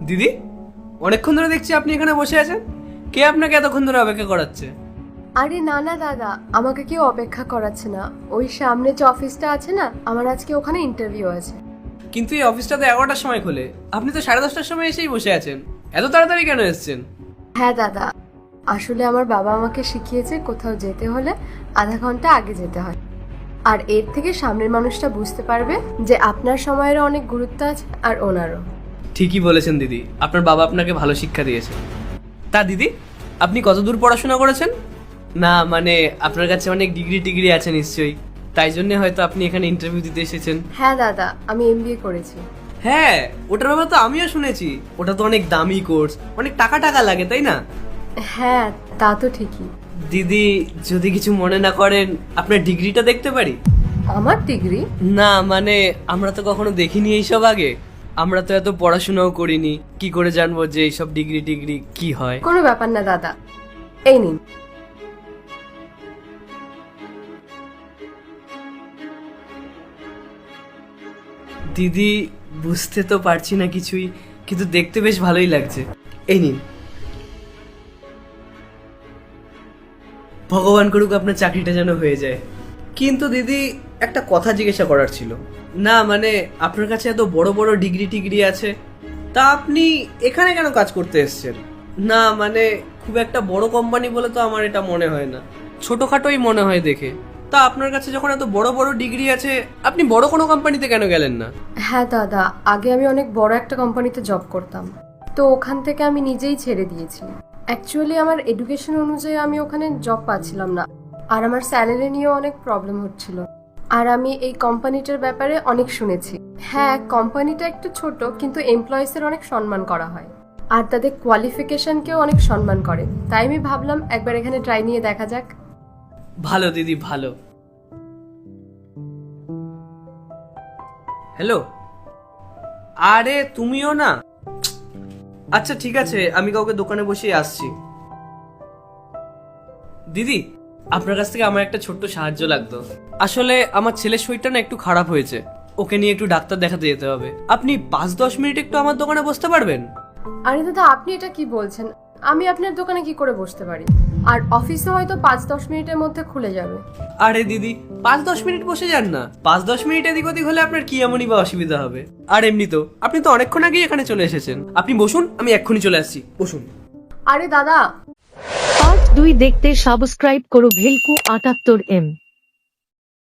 দিদি, অনেকক্ষণ ধরে দেখছি আপনি এখানে বসে আছেন। কে আপনাকে এতক্ষণ ধরে অপেক্ষা করাচ্ছে? আরে না না দাদা, আমাকে কেউ অপেক্ষা করাচ্ছে না। ওই সামনে যে অফিসটা আছে না, আমার আজকে ওখানে ইন্টারভিউ আছে। কিন্তু এই অফিসটা তো 11টার সময় খোলে, আপনি তো 10:30টার সময় এসেই বসে আছেন। এত তাড়াতাড়ি কেন এসেছেন? হ্যাঁ দাদা, আসলে আমার বাবা আমাকে শিখিয়েছে কোথাও যেতে হলে আধা ঘন্টা আগে যেতে হয়। আর এর থেকে সামনের মানুষটা বুঝতে পারবে যে আপনার সময়েরও অনেক গুরুত্ব আছে আর ওনারও। ঠিকই বলেছেন দিদি, আপনার বাবা আপনাকে ভালো শিক্ষা দিয়েছে। তা দিদি, আপনি কতদূর পড়াশোনা করেছেন? না মানে আপনার কাছে অনেক ডিগ্রি আছে নিশ্চয়ই, তাই জন্য হয়তো আপনি এখানে ইন্টারভিউ দিতে এসেছেন। হ্যাঁ দাদা, আমি এমবিএ করেছি। হ্যাঁ, ওটার ব্যাপারে তো আমিও শুনেছি। ওটা তো অনেক দামি কোর্স, অনেক টাকা লাগে, তাই না? হ্যাঁ, তা তো ঠিকই। দিদি, যদি কিছু মনে না করেন, আপনার ডিগ্রিটা দেখতে পারি? আমার ডিগ্রি? না মানে আমরা তো কখনো দেখিনি এইসব আগে। আমরা তো এত পড়াশোনাও করিনি, কি করে জানবো যে এইসব ডিগ্রি কি হয়? কোনো ব্যাপার না দাদা, এই নিন। দিদি, বুঝতে তো পারছি না কিছুই, কিন্তু দেখতে বেশ ভালোই লাগছে। এই নিন। ভগবান করুক আপনার চাকরিটা যেন হয়ে যায়। কিন্তু দিদি, একটা কথা জিজ্ঞাসা করার ছিল। না মানে আপনার কাছে এত বড় বড় ডিগ্রি আছে, তা আপনি এখানে কেন কাজ করতে এসেছেন? না মানে খুব একটা বড় কোম্পানি বলে তো আমার এটা মনে হয় না, ছোটখাটোই মনে হয় দেখে। তা আপনার কাছে যখন এত বড় বড় ডিগ্রি আছে, আপনি বড় কোনো কোম্পানিতে কেন গেলেন না? হ্যাঁ দাদা, আগে আমি অনেক বড় একটা কোম্পানিতে জব করতাম, তো ওখান থেকে আমি নিজেই ছেড়ে দিয়েছি। অ্যাকচুয়ালি আমার এডুকেশন অনুযায়ী আমি ওখানে জব পাচ্ছিলাম না, আর আমার স্যালারি নিয়েও অনেক প্রবলেম হচ্ছিল। আর আমি এই কোম্পানিটার ব্যাপারে অনেক শুনেছি। হ্যাঁ, কোম্পানিটা একটু ছোট, কিন্তু এমপ্লয়িজের অনেক সম্মান করা হয়, আর তাদের কোয়ালিফিকেশনকেও অনেক সম্মান করে। তাই আমি ভাবলাম একবার এখানে ট্রাই নিয়ে দেখা যাক। ভালো দিদি, ভালো। হ্যালো, আরে তুমিও না? আচ্ছা ঠিক আছে, আমি কাউকে দোকানে বসেই আসছি। দিদি, আপনার কাছ থেকে আমার একটা ছোট্ট সাহায্য লাগতো। আসলে আমার ছেলের শরীরটা না একটু খারাপ হয়েছে, ওকে নিয়ে একটু ডাক্তার দেখাতে যেতে হবে। আপনি 5-10 মিনিট একটু আমার দোকানে বসতে পারবেন? আরে দাদা, আপনি এটা কি বলছেন? আমি আপনার দোকানে কি করে বসতে পারি? আর অফিসে হয়তো 5-10 মিনিটের মধ্যে খুলে যাবে। আরে দিদি, 5-10 মিনিট বসে যান না। 5-10 মিনিট এদিক ওদিক হলে আপনার কি এমনই বা অসুবিধা হবে? আর এমনি তো আপনি তো অনেকক্ষণ আগেই এখানে চলে এসেছেন। আপনি বসুন, আমি এক্ষুনি চলে আসছি, বসুন। আরে দাদা, পার্ট 2 দেখতে সাবস্ক্রাইব করো ভেলকু 78M।